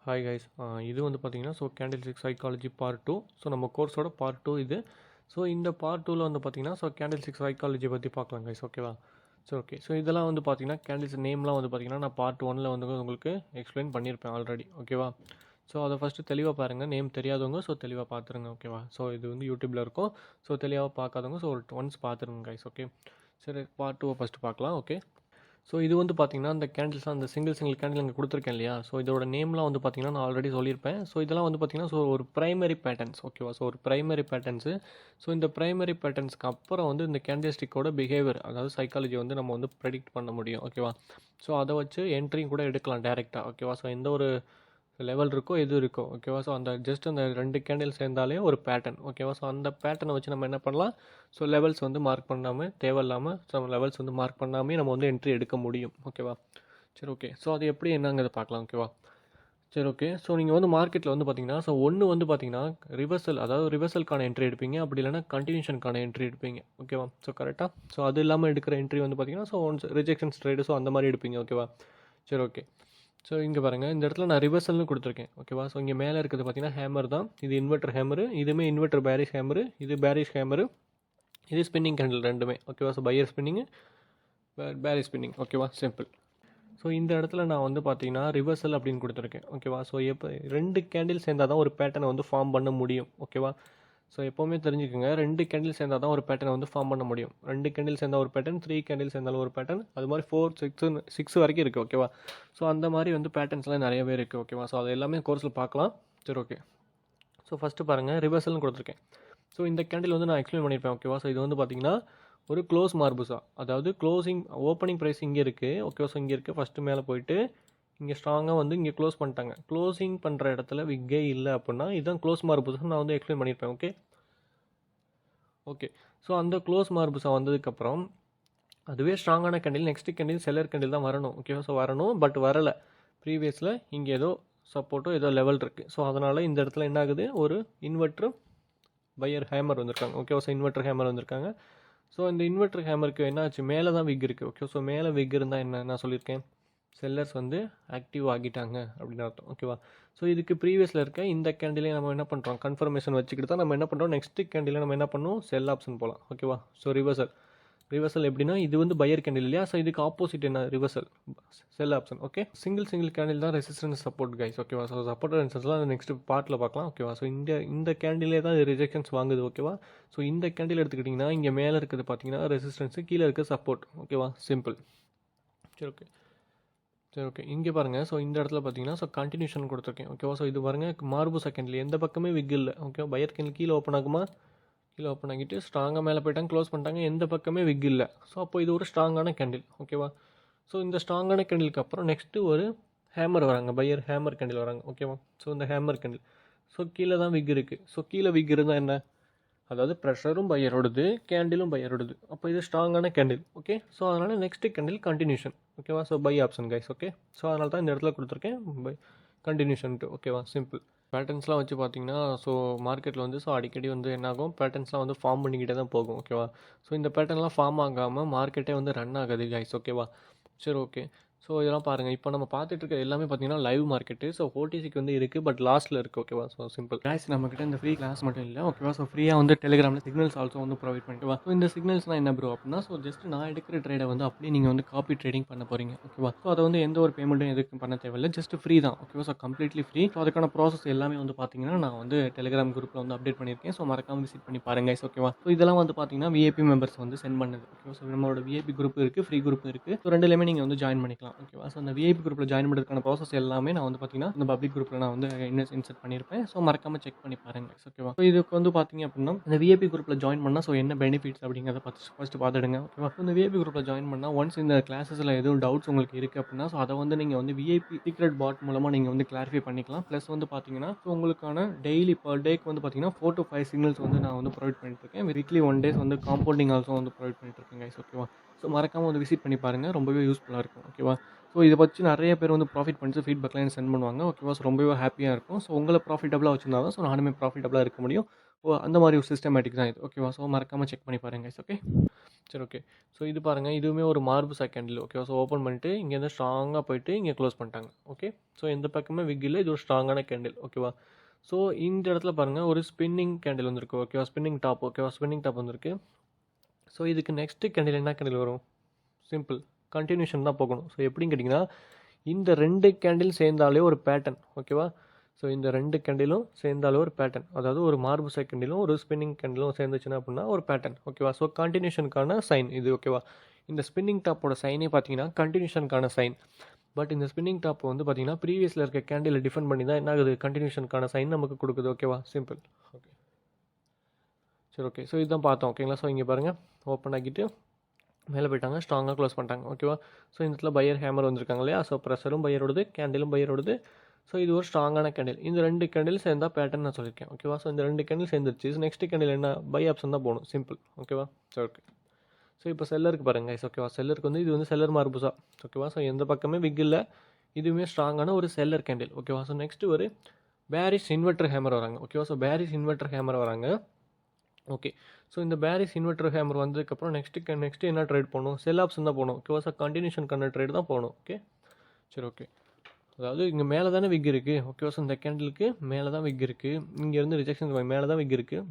Hi guys. இது வந்து பார்த்தீங்கன்னா கேண்டில் ஸ்டிக் சைக்காலஜி பார்ட் 2. நம்ம கோர்ஸோட பார்ட் 2 இது. இந்த பார்ட் 2ல வந்து பார்த்தீங்கன்னா கேண்டில் ஸ்டிக் சைக்காலஜி பற்றி பார்க்கலாம் கைஸ். ஓகேவா? ஓகே. இதெல்லாம் வந்து பார்த்தீங்கன்னா கேண்டில்ஸ் நேம்லாம் வந்து பார்த்தீங்கன்னா நான் பார்ட் 1ல வந்து உங்களுக்கு எக்ஸ்பிளைன் பண்ணியிருப்பேன் ஆல்ரெடி. ஓகேவா? அதை ஃபஸ்ட்டு தெளிவாக பாருங்கள். நேம் தெரியாதவங்க தெளிவாக பார்த்துருங்க. ஓகேவா? இது வந்து யூடியூப்பில் இருக்கும். தெளிவாக பார்க்காதவங்க ஒன்ஸ் பார்த்துருங்க கைஸ். ஓகே. சரி, பார்ட் 2 ஃபஸ்ட்டு பார்க்கலாம். ஓகே. இது வந்து பார்த்தீங்கன்னா அந்த கேண்டில்ஸ்லாம் அந்த சிங்கிள் கேண்டில் இங்கே கொடுத்துருக்கேன் இல்லையா? இதோட நேம்லாம் வந்து பார்த்தீங்கன்னா நான் ஆல்ரெடி சொல்லியிருப்பேன். இதெல்லாம் வந்து பார்த்தீங்கன்னா ஒரு ப்ரைமரி பேட்டர்ன்ஸ். ஓகேவா? ஒரு ப்ரைமரி பேட்டர்ன்ஸு. இந்த ப்ரைமரி பேட்டர்ன்ஸ்க்கு அப்புறம் வந்து இந்த கேண்டில் ஸ்டிக்கோட பிஹேவியர், அதாவது சைக்காலஜி வந்து நம்ம வந்து ப்ரெடிக்ட் பண்ண முடியும். ஓகேவா? அதை வச்சு என்ட்ரியும் கூட எடுக்கலாம் டேரெக்டாக. ஓகேவா? எந்த ஒரு லெவல் இருக்கோ எது இருக்கோ. ஓகேவா? அந்த ஜஸ்ட் அந்த 2 கேண்டில் சேர்ந்தாலே ஒரு பேட்டர்ன். ஓகேவா? அந்த பேட்டர்னை வச்சு நம்ம என்ன பண்ணலாம்? லெவல்ஸ் வந்து மார்க் பண்ணாமல், தேவையில்லாமல் லெவல்ஸ் வந்து மார்க் பண்ணாமே நம்ம வந்து என்ட்ரி எடுக்க முடியும். ஓகேவா? சரி, ஓகே. அது எப்படி என்னங்கிறத பார்க்கலாம். ஓகேவா? சரி, ஓகே. நீங்கள் வந்து மார்க்கெட்டில் வந்து பார்த்தீங்கன்னா ஒன்று வந்து பார்த்தீங்கன்னா ரிவர்சல், அதாவது ரிவர்சலுக்கான என்ட்ரி எடுப்பீங்க. அப்படி இல்லைனா கண்டினியூஷனுக்கான என்ட்ரி எடுப்பீங்க. ஓகேவா? கரெக்டாக அது இல்லாமல் எடுக்கிற என்ட்ரி வந்து பார்த்தீங்கன்னா ஒன்ஸ் ரிஜெக்ஷன்ஸ் ட்ரேடு அந்த மாதிரி எடுப்பீங்க. ஓகேவா? சரி, ஓகே. இங்கே பாருங்கள், இந்த இடத்துல நான் ரிவர்சல்னு கொடுத்துருக்கேன். ஓகேவா? இங்கே மேலே இருக்கிறது பார்த்தீங்கன்னா ஹேமர் தான். இது இன்வெர்டர் ஹேமரு, இதுவுமே இன்வெர்டர் பேரிஷ் ஹேமரு, இது பேரிஷ் ஹேமரு, இது ஸ்பின்னிங் கேண்டில் ரெண்டுமே. ஓகேவா? Buyer spinning, bearish spinning. ஓகேவா? சிம்பிள். இந்த இடத்துல நான் வந்து பார்த்தீங்கன்னா ரிவர்சல் அப்படின்னு கொடுத்துருக்கேன். ஓகேவா? எப்போ 2 கேண்டில் சேர்ந்தால் தான் ஒரு பேட்டர்னை வந்து ஃபார்ம் பண்ண முடியும். ஓகேவா? எப்போவுமே தெரிஞ்சுக்கோங்க, 2 கேண்டில் சேர்ந்தால் தான் ஒரு பேட்டர்னை வந்து ஃபார்ம் பண்ண முடியும். 2 கேண்டில் சேர்ந்தால் ஒரு பேட்டர்ன், 3 கேண்டில் சேர்ந்தாலும் ஒரு பேட்டர்ன், அது மாதிரி 4, 6 வரைக்கும் இருக்குது. ஓகேவா? அந்த மாதிரி வந்து பேட்டர்ன்ஸ்லாம் நிறையவே இருக்குது. ஓகேவா? அது எல்லாமே கோர்ஸில் பார்க்கலாம். சரி, ஓகே. ஃபஸ்ட்டு பாருங்கள், ரிவர்சல்னு கொடுத்துருக்கேன். இந்த கேண்டில் வந்து நான் எக்ஸ்பிளைன் பண்ணியிருப்பேன். ஓகேவா? இது வந்து பார்த்தீங்கன்னா ஒரு க்ளோஸ் மார்புசா, அதாவது க்ளோசிங் ஓப்பனிங் ப்ரைஸ் இங்கே இருக்குது. ஓகேவா? இங்கே இருக்குது. ஃபஸ்ட்டு மேலே போயிட்டு இங்கே ஸ்ட்ராங்காக வந்து இங்கே க்ளோஸ் பண்ணிட்டாங்க. க்ளோசிங் பண்ணுற இடத்துல விக்கே இல்லை அப்படின்னா இதுதான் க்ளோஸ் மார்புசா நான் வந்து எக்ஸ்பிளைன் பண்ணியிருப்பேன். ஓகே. ஓகே. அந்த க்ளோஸ் மார்புசா வந்ததுக்கப்புறம் அதுவே ஸ்ட்ராங்கான candle, next candle seller candle தான் வரணும். ஓகேவா? வரணும், பட் வரலை. ப்ரீவியஸில் இங்கே ஏதோ சப்போர்ட்டோ ஏதோ லெவல் இருக்குது. அதனால் இந்த இடத்துல என்ன ஆகுது, ஒரு இன்வெர்ட்ரு பையர் ஹேமர் வந்திருக்காங்க. ஓகேவா? இன்வெர்டர் ஹேமர் வந்திருக்காங்க. இந்த இன்வெர்டர் ஹேமருக்கு என்ன ஆச்சு, மேலே தான் விக் இருக்குது. ஓகே. மேலே விக் இருந்தால் என்ன நான் சொல்லியிருக்கேன், செல்லர்ஸ் வந்து ஆக்டிவ் ஆகிட்டாங்க அப்படின்னு அர்த்தம். ஓகேவா? இதுக்கு ப்ரீவியஸில் இருக்க இந்த கேண்டிலே நம்ம என்ன பண்ணுறோம், கன்ஃபர்மேஷன் வச்சுக்கிட்டு தான் நம்ம என்ன பண்ணுறோம், நெக்ஸ்ட் கேண்டில் நம்ம என்ன பண்ணுவோம், செல் ஆப்ஷன் போகலாம். ஓகேவா? ரிவர்சல் எப்படின்னா இது வந்து பையர் கேண்டில் இல்லையா? இதுக்கு ஆப்போசிட் என்ன, reversal, cell option. Okay. Single candle தான் ரெசிஸ்டன்ஸ் சப்போர்ட் கைஸ். ஓகேவா? சப்போர்ட் ரெசிஸ்டன்ஸ்லாம் நெக்ஸ்ட் பார்ட்டில் பார்க்கலாம். ஓகேவா? இந்த கேண்டிலே தான் ரிஜெக்ஷன்ஸ் வாங்குது. ஓகேவா? இந்த கேண்டில் எடுத்துக்கிட்டிங்கன்னா இங்கே மேலே இருக்கிறது பார்த்தீங்கன்னா ரெசிஸ்டன்ஸு, கீழே இருக்க சப்போர்ட். ஓகேவா? சிம்பிள். சரி, ஓகே. இங்கே பாருங்கள். இந்த இடத்துல பார்த்தீங்கன்னா கண்டினியூஷன் கொடுத்துருக்கேன். ஓகேவா? இது பாருங்கள், மார்பு செகண்டில் எந்த பக்கமே விக் இல்லை. ஓகே. பையர் கேண்டில் கீழே ஓப்பன் ஆகுமா, கீழே ஓப்பன் ஆகிட்டு ஸ்ட்ராங்காக மேலே போயிட்டாங்க, க்ளோஸ் பண்ணிட்டாங்க, எந்த பக்கமே விக் இல்லை. அப்போ இது ஒரு ஸ்ட்ராங்கான கேண்டில். ஓகேவா? இந்த ஸ்ட்ராங்கான கேண்டிலுக்கு அப்புறம் நெக்ஸ்ட்டு ஒரு ஹேமர் வராங்க, பையர் ஹேமர் கேண்டில் வராங்க. ஓகேவா? இந்த ஹேமர் கேண்டில் கீழே தான் விக் இருக்குது. கீழே விக் இருந்தால் என்ன, அதாவது ப்ரெஷரும் பையரோடுது, கேண்டிலும் பையரோடுது. அப்போ இது ஸ்ட்ராங்கான கேண்டில். ஓகே. அதனால் நெக்ஸ்ட் கேண்டில் கண்டினியூஷன். ஓகேவா? Buy option guys. ஓகே. அதனால தான் இந்த இடத்துல கொடுத்துருக்கேன் பை கண்டினியூஷன்ட்டு. ஓகேவா? சிம்பிள். பேட்டர்ன்ஸ்லாம் வச்சு பார்த்தீங்கன்னா மார்க்கெட்டில் வந்து அடிக்கடி வந்து என்னாகும், பேட்டர்ன்ஸ்லாம் வந்து ஃபார்ம் பண்ணிக்கிட்டே தான் போகும். ஓகேவா? இந்த பேட்டர்ன்லாம் ஃபார்ம் ஆகாமல் மார்க்கெட்டே வந்து ரன் ஆகாது கைஸ். ஓகேவா? சரி, ஓகே. இதெல்லாம் பாருங்கள், இப்போ நம்ம பார்த்துட்டு இருக்க எல்லாமே பார்த்தீங்கன்னா லைவ் மார்க்கெட்டு. ஓடிசிக்கு வந்து இருக்குது, பட் லாஸ்ட்டில் இருக்குது. ஓகேவா? Simple guys. நம்மக்கிட்ட இந்த ஃப்ரீ கிளாஸ் மட்டும் இல்லை. ஓகேவா? ஃப்ரீயாக வந்து டெலிகிராமில் சிக்னல்ஸ் ஆல்சோ வந்து ப்ரொவைட் பண்ணிட்டு வா. இந்த சிக்னல்ஸ்லாம் என்ன ப்ரோ அப்படின்னா, ஜஸ்ட் நான் எடுக்கிற ட்ரேடை வந்து அப்படியே நீங்கள் வந்து காப்பி ட்ரேடிங் பண்ண போகிறீங்க. ஓகேவா? அதை வந்து எந்த ஒரு பேமெண்ட்டும் எதுக்கும் பண்ண தேவையில்லை, ஜஸ்ட் ஃப்ரீ தான். ஓகேவா? Completely free. அதுக்கான ப்ராசஸ் எல்லாமே வந்து பார்த்தீங்கன்னா நான் வந்து டெலிகிராம் குரூப்பில் வந்து அப்டேட் பண்ணியிருக்கேன். மறக்காமல் விசிட் பண்ணி பாருங்க கைஸ். ஓகேவா? இதெல்லாம் வந்து பார்த்தீங்கன்னா விஐபி மெம்பர்ஸ் வந்து சென்ட் பண்ணுது. ஓகேவா? நம்மளோட விஐபி குரூப் இருக்குது, ஃப்ரீ குரூப் இருக்குது. ரெண்டுலேயுமே நீங்கள் வந்து ஜாயின் பண்ணிக்கலாம். ஓகேவா? அந்த விஐபி குரூப்பில் ஜாயின் பண்ணுறதுக்கான ப்ராசஸ் எல்லாமே நான் வந்து பார்த்தீங்கன்னா இந்த பப்ளிக் குரூப்பில் நான் வந்து இன்செர்ட் பண்ணியிருப்பேன். மறக்காமல் செக் பண்ணி பாருங்க. ஓகேவா? இதுக்கு வந்து பார்த்தீங்க அப்படின்னா இந்த விஐபி குரூப்பில் ஜாயின் பண்ணால் என்ன பெனிஃபிட்ஸ் அப்படிங்கிறத ஃபஸ்ட்டு பார்த்துடுங்க. ஓகேவா? இந்த விஐபி குரூப்பில் ஜாயின் பண்ணால் ஒன்ஸ் இந்த கிளாஸஸில் எதுவும் டவுட்ஸ் உங்களுக்கு இருக்குது அப்படின்னா அதை வந்து நீங்கள் வந்து விஐபி சீக்ரெட் பாட் மூலமாக நீங்கள் வந்து கிளாரிஃபை பண்ணிக்கலாம். ப்ளஸ் வந்து பார்த்தீங்கன்னா உங்களுக்கான டெய்லி பர் டேக்கு வந்து பார்த்தீங்கன்னா 4 to 5 சிக்னல்ஸ் வந்து நான் வந்து ப்ரொவைட் பண்ணிட்டு இருக்கேன். வீக்லி 1 days வந்து காம்பவுண்டிங் ஆல்சோ வந்து ப்ரொவைட் பண்ணிட்டு இருக்கேன் கைஸ். ஓகேவா? மறக்காமல் வந்து விசிட் பண்ணி பாருங்கள், ரொம்பவே யூஸ்ஃபுல்லாக இருக்கும். ஓகேவா? இதை வச்சு நிறைய பேர் வந்து ப்ராஃபிட் பண்ணிட்டு ஃபீட்பேக்லாம் எனக்கு சென்ட் பண்ணுவாங்க. ஓகேவா? ரொம்பவே ஹாப்பியாக இருக்கும். உங்களை ப்ராஃபிட்டபுளாக வச்சுருந்தா தான் நானுமே ப்ராஃபிட்டபுளாக இருக்க முடியும். ஓ அந்த மாதிரி ஒரு சிஸ்டமேட்டிக் தான் இது ஓகேவா. ஸோ மறக்காமல் செக் பண்ணி பாருங்க கைஸ். ஓகே சரி ஓகே. ஸோ இது பாருங்கள், இதுவுமே ஒரு மார்பு செகண்டில் ஓகேவா. ஸோ ஓப்பன் பண்ணிட்டு இங்கேருந்து ஸ்ட்ராங்காக போயிட்டு இங்கே க்ளோஸ் பண்ணிட்டாங்க. ஓகே ஸோ எந்த பக்கமே விக் இல்லை, இது ஒரு ஸ்ட்ராங்கான கேண்டில் ஓகேவா. ஸோ இந்த இடத்துல பாருங்கள் ஒரு ஸ்பின்னிங் கேண்டில் வந்துருக்கு ஓகேவா, ஸ்பின்னிங் டாப் ஓகேவா, ஸ்பின்னிங் டாப் வந்துருக்கு. ஸோ இதுக்கு நெக்ஸ்ட்டு கேண்டில் என்ன கேண்டில் வரும், சிம்பிள் கண்டினியூஷன் தான் போகணும். ஸோ எப்படின்னு கேட்டிங்கன்னா இந்த 2 கேண்டில் சேர்ந்தாலே ஒரு பேட்டர்ன் ஓகேவா. ஸோ இந்த 2 கேண்டிலும் சேர்ந்தாலே ஒரு பேட்டர்ன், அதாவது ஒரு மார்பு கேண்டிலும் ஒரு ஸ்பின்னிங் கேண்டிலும் சேர்ந்துச்சுன்னா அப்படின்னா ஒரு பேட்டர்ன் ஓகேவா. ஸோ கண்டினியூஷனுக்கான சைன் இது ஓகேவா. இந்த ஸ்பின்னிங் டாப்போட சைனே பார்த்தீங்கன்னா கண்டினியூஷனுக்கான சைன். பட் இந்த ஸ்பின்னிங் டாப் வந்து பார்த்தீங்கன்னா ப்ரீவியஸில் இருக்க கேண்டில் டிஃபெண்ட் பண்ணி தான் என்ன ஆகுது, கண்டினியூஷனுக்கான சைன் நமக்கு கொடுக்குது ஓகேவா. சிம்பிள் ஓகே சரி ஓகே. ஸோ இதுதான் பார்த்தோம் ஓகேங்களா. ஸோ இங்கே பாருங்கள் ஓப்பன் ஆக்கிட்டு மேலே போயிட்டாங்க, ஸ்ட்ராங்காக க்ளோஸ் பண்ணிட்டாங்க ஓகேவா. ஸோ இந்த இடத்துல பையர் ஹேமர் வந்திருக்காங்க இல்லையா. ஸோ ப்ரெஷரும் பையரோடது, கேண்டிலும் பையரோடது. ஸோ இது ஒரு ஸ்ட்ராங்கான கேண்டில். இந்த 2 கேண்டில் சேர்ந்தால் பேட்டர்ன் நான் சொல்லியிருக்கேன் ஓகேவா. ஸோ இந்த 2 கேண்டில் சேர்ந்துருச்சு. நெக்ஸ்ட் கேண்டில் என்ன, பை ஆப்ஷன் தான் போகணும், சிம்பிள் ஓகேவா. சரி ஓகே. ஸோ இப்போ செல்லருக்கு பாருங்க கைஸ் ஓகேவா. செல்லருக்கு வந்து இது வந்து செல்லர் மார்புசா ஓகேவா. ஸோ எந்த பக்கமே விக் இல்லை, இதுவுமே ஸ்ட்ராங்கான ஒரு செல்லர் கேண்டில் ஓகேவா. ஸோ நெக்ஸ்ட்டு ஒரு பேரிஷ் இன்வெர்டர் ஹேமர் வராங்க ஓகேவா. ஸோ பேரிஷ் இன்வெர்டர் ஹேமர் வராங்க ஓகே. ஸோ இந்த பேரிஸ் இன்வெர்டர் ஹேமர் வந்ததுக்கப்புறம் நெக்ஸ்ட்டு என்ன ட்ரேட் போகணும், செல் ஆப்ஷன் தான் போகணும் ஓகேவா. ஸோ கண்டினியூஷனுக்கான ட்ரேட் தான் போகணும் ஓகே. சரி ஓகே. அதாவது இங்கே மேலே தானே விக் இருக்குது ஓகேவா. ஸோ இந்த கேண்டிலுக்கு மேலே தான் விக் இருக்குது, இங்கேருந்து ரிஜெக்ஷன் மேலே தான் விக் இருக்குது.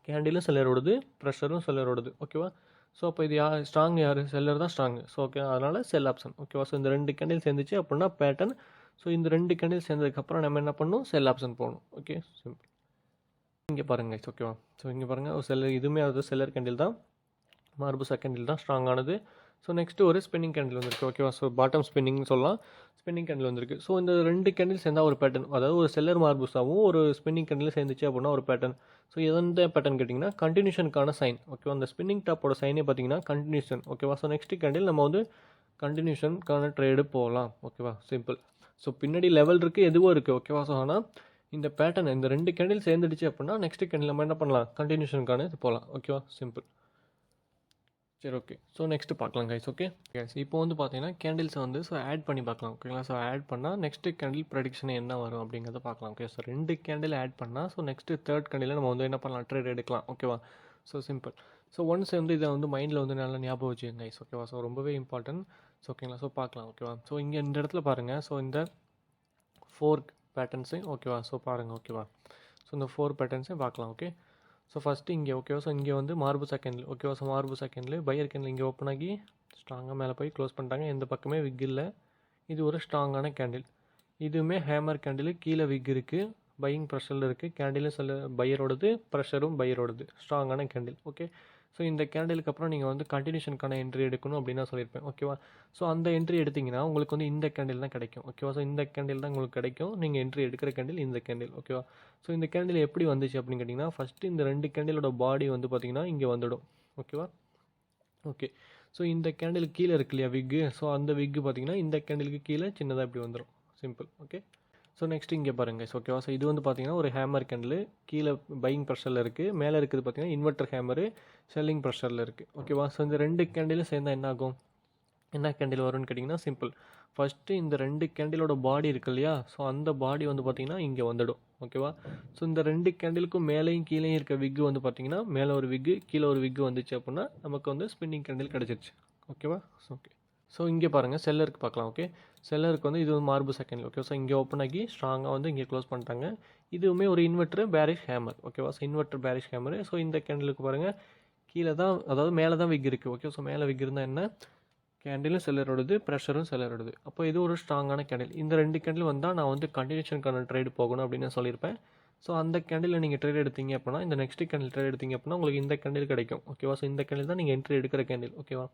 கேண்டிலும் செல்லரோடது, ப்ரெஷரும் செல்லரோடது ஓகேவா. ஸோ அப்போ இது ஸ்ட்ராங் யார், செல்லர் தான் ஸ்ட்ராங். ஸோ ஓகே அதனால் செல் ஆப்ஷன் ஓகேவா. ஸோ இந்த 2 கேண்டில் சேர்ந்துச்சு அப்படின்னா பேட்டர்ன். ஸோ இந்த 2 கேண்டில் சேர்ந்ததுக்கப்புறம் நம்ம என்ன பண்ணணும், செல் ஆப்ஷன் போகணும் ஓகே. சிம்பிள். இங்கே பாருங்கள் ஓகேவா. ஸோ இங்கே பாருங்கள் ஒரு செல்லர், இதுவுமே அது செல்லர் கேண்டில் தான், மார்புசா கேண்டில் தான் ஸ்ட்ராங்கானது. ஸோ நெக்ஸ்ட்டு ஒரு ஸ்பின்னிங் கேண்டில் வந்திருக்கு ஓகேவா. ஸோ பாட்டம் ஸ்பின்னிங்னு சொல்லலாம், ஸ்பின்னிங் கேண்டில் வந்திருக்கு. ஸோ இந்த 2 கேண்டில் சேர்ந்தால் ஒரு பேட்டர்ன், அதாவது ஒரு செல்லர் மார்புசாவும் ஒரு ஸ்பின்னிங் கேண்டில் சேர்ந்துச்சு அப்படின்னா ஒரு பேட்டர்ன். ஸோ எந்த பேட்டர்ன் கேட்டிங்கன்னா கண்டினியூஷனுக்கான சைன் ஓகேவா. அந்த ஸ்பின்னிங் டாப்போட சைனே பார்த்தீங்கன்னா கண்டினியூஷன் ஓகேவா. ஸோ நெக்ஸ்ட் கேண்டில் நம்ம வந்து கண்டினியூஷனுக்கான ட்ரேடு போகலாம் ஓகேவா. சிம்பிள். ஸோ பின்னாடி லெவல் இருக்குது, எதுவும் இருக்குது ஓகேவா. ஸோ ஆனால் இந்த பேட்டர்ன் இந்த 2 கேண்டில் சேர்ந்துடுச்சு அப்படின்னா நெக்ஸ்ட் கேண்டில் நம்ம என்ன பண்ணலாம், கண்டினியூஷனுக்கான இது போகலாம் ஓகேவா. சிம்பிள். சரி ஓகே. ஸோ நெக்ஸ்ட்டு பார்க்கலாம் கைஸ். ஓகே கைஸ் இப்போ வந்து பார்த்தீங்கன்னா கேண்டில்ஸை வந்து ஸோ ஆட் பண்ணி பார்க்கலாம் ஓகேங்களா. ஸோ ஆட் பண்ணால் நெக்ஸ்ட்டு கேண்டில் ப்ரெடிக்ஷன் என்ன வரும் அப்படிங்கிறத பார்க்கலாம் ஓகே. ஸோ 2 கேண்டில் ஆட் பண்ணால் ஸோ நெக்ஸ்ட்டு தேர்ட் கேண்டில் நம்ம வந்து என்ன பண்ணலாம், ட்ரேட் எடுக்கலாம் ஓகேவா. So simple. ஸோ ஒன்ஸ் வந்து இதை வந்து மைண்டில் வந்து நல்லா ஞாபகம் வச்சுக்கோங்க கைஸ் ஓகேவா. ஸோ ரொம்பவே இம்பார்ட்டன்ட். ஸோ ஓகேங்களா. ஸோ பார்க்கலாம் ஓகேவா. ஸோ இங்கே இந்த இடத்துல பாருங்கள், ஸோ இந்த 4 பேட்டர்ன்ஸு ஓகேவா. ஸோ பாருங்கள் ஓகேவா. ஸோ இந்த 4 பேட்டர்ன்ஸையும் பார்க்கலாம் ஓகே. ஸோ ஃபஸ்ட்டு இங்கே ஓகேவா. ஸோ இங்கே வந்து மார்பு செகண்டில் ஓகேவா. ஸோ மார்பு செகண்டில் பையர் கேண்டில் இங்கே ஓப்பன் ஆகி ஸ்ட்ராங்காக மேலே போய் க்ளோஸ் பண்ணிட்டாங்க, எந்த பக்கமே விக் இல்லை. இது ஒரு ஸ்ட்ராங்கான கேண்டில். இதுவுமே ஹேமர் கேண்டில், கீழே விக் இருக்குது, பையிங் ப்ரெஷரில் இருக்குது, கேண்டிலும் சில பையரோடது, ப்ரெஷரும் பையரோடது, ஸ்ட்ராங்கான கேண்டில் ஓகே. ஸோ இந்த கேண்டிலுக்கு அப்புறம் நீங்கள் வந்து கண்டினியூஷனுக்கான என்ட்ரி எடுக்கணும் அப்படின்னு நான் சொல்லியிருப்பேன் ஓகேவா. ஸோ அந்த என்ட்ரி எடுத்திங்கன்னா உங்களுக்கு வந்து இந்த கேண்டில் தான் கிடைக்கும் ஓகேவா. ஸோ இந்த கேண்டில் தான் உங்களுக்கு கிடைக்கும், நீங்கள் என்ட்ரி எடுக்கிற கேண்டில் இந்த கேண்டில் ஓகேவா. ஸோ இந்த கேண்டில் எப்படி வந்துச்சு அப்படின்னு கேட்டிங்கன்னா ஃபஸ்ட்டு இந்த 2 கேண்டிலோட பாடி வந்து பார்த்திங்கன்னா இங்கே வந்துடும் ஓகேவா. ஓகே. ஸோ இந்த கேண்டில் கீழே இருக்கு இல்லையா விக்கு, ஸோ அந்த விக்கு பார்த்திங்கன்னா இந்த கேண்டிலுக்கு கீழே சின்னதாக இப்படி வந்துடும், சிம்பிள் ஓகே. ஸோ நெக்ஸ்ட் இங்கே பாருங்கள் ஓகேவா. ஸோ இது வந்து பார்த்தீங்கன்னா ஒரு ஹேமர் கேண்டில், கீழே பையிங் ப்ரெஷரில் இருக்குது, மேலே இருக்குது பார்த்தீங்கன்னா இன்வெர்டர் ஹேமரு செல்லிங் ப்ரெஷரில் இருக்குது ஓகேவா. ஸோ இந்த 2 கேண்டிலும் சேர்ந்தால் என்ன ஆகும், என்ன கேண்டில் வரும்னு கேட்டிங்கன்னா சிம்பிள். ஃபஸ்ட்டு இந்த 2 கேண்டிலோட பாடி இருக்குது இல்லையா, ஸோ அந்த பாடி வந்து பார்த்திங்கன்னா இங்கே வந்துடும் ஓகேவா. ஸோ இந்த 2 கேண்டிலுக்கும் மேலேயும் கீழேயும் இருக்க விக்கு வந்து பார்த்திங்கன்னா மேலே ஒரு விக்கு கீழே ஒரு விக்கு வந்துச்சு அப்படின்னா நமக்கு வந்து ஸ்பின்னிங் கேண்டில் கிடச்சிருச்சு ஓகேவா. ஓகே. ஸோ இங்கே பாருங்கள் செல்லருக்கு பார்க்கலாம் ஓகே. செல்லருக்கு வந்து இது வந்து மார்பு செகண்ட் ஓகே. ஸோ இங்கே ஓப்பன் ஆகி ஸ்ட்ராங்காக வந்து இங்கே க்ளோஸ் பண்ணிட்டாங்க. இதுவுமே ஒரு இன்வெர்டர் பேரிஷ் ஹேமர் ஓகேவா. So inverter bearish hammer. So இந்த கேண்டிலுக்கு பாருங்கள் கீழே தான், அதாவது மேலே தான் விக் இருக்குது ஓகே. ஸோ மேலே விக் இருந்தால் என்ன, கேண்டிலும் செல்லரோடது, ப்ரெஷரும் செல்லரோடது. அப்போ இது ஒரு ஸ்ட்ராங்கான கேண்டில். இந்த 2 கேண்டில் வந்தால் நான் வந்து கண்டினியூஷனுக்கான ட்ரேடு போகணும் அப்படின்னு நான் சொல்லியிருப்பேன். ஸோ அந்த கேண்டில் நீங்கள் ட்ரேட் எடுத்தீங்க அப்படின்னா, இந்த நெக்ஸ்ட் கேண்டில் ட்ரேட் எடுத்தீங்க அப்படின்னா உங்களுக்கு இந்த கேண்டில் கிடைக்கும் ஓகேவா. ஸோ இந்த கேண்டில் தான் நீங்கள் என்ட்ரி எடுக்கிற கேண்டில் ஓகேவா.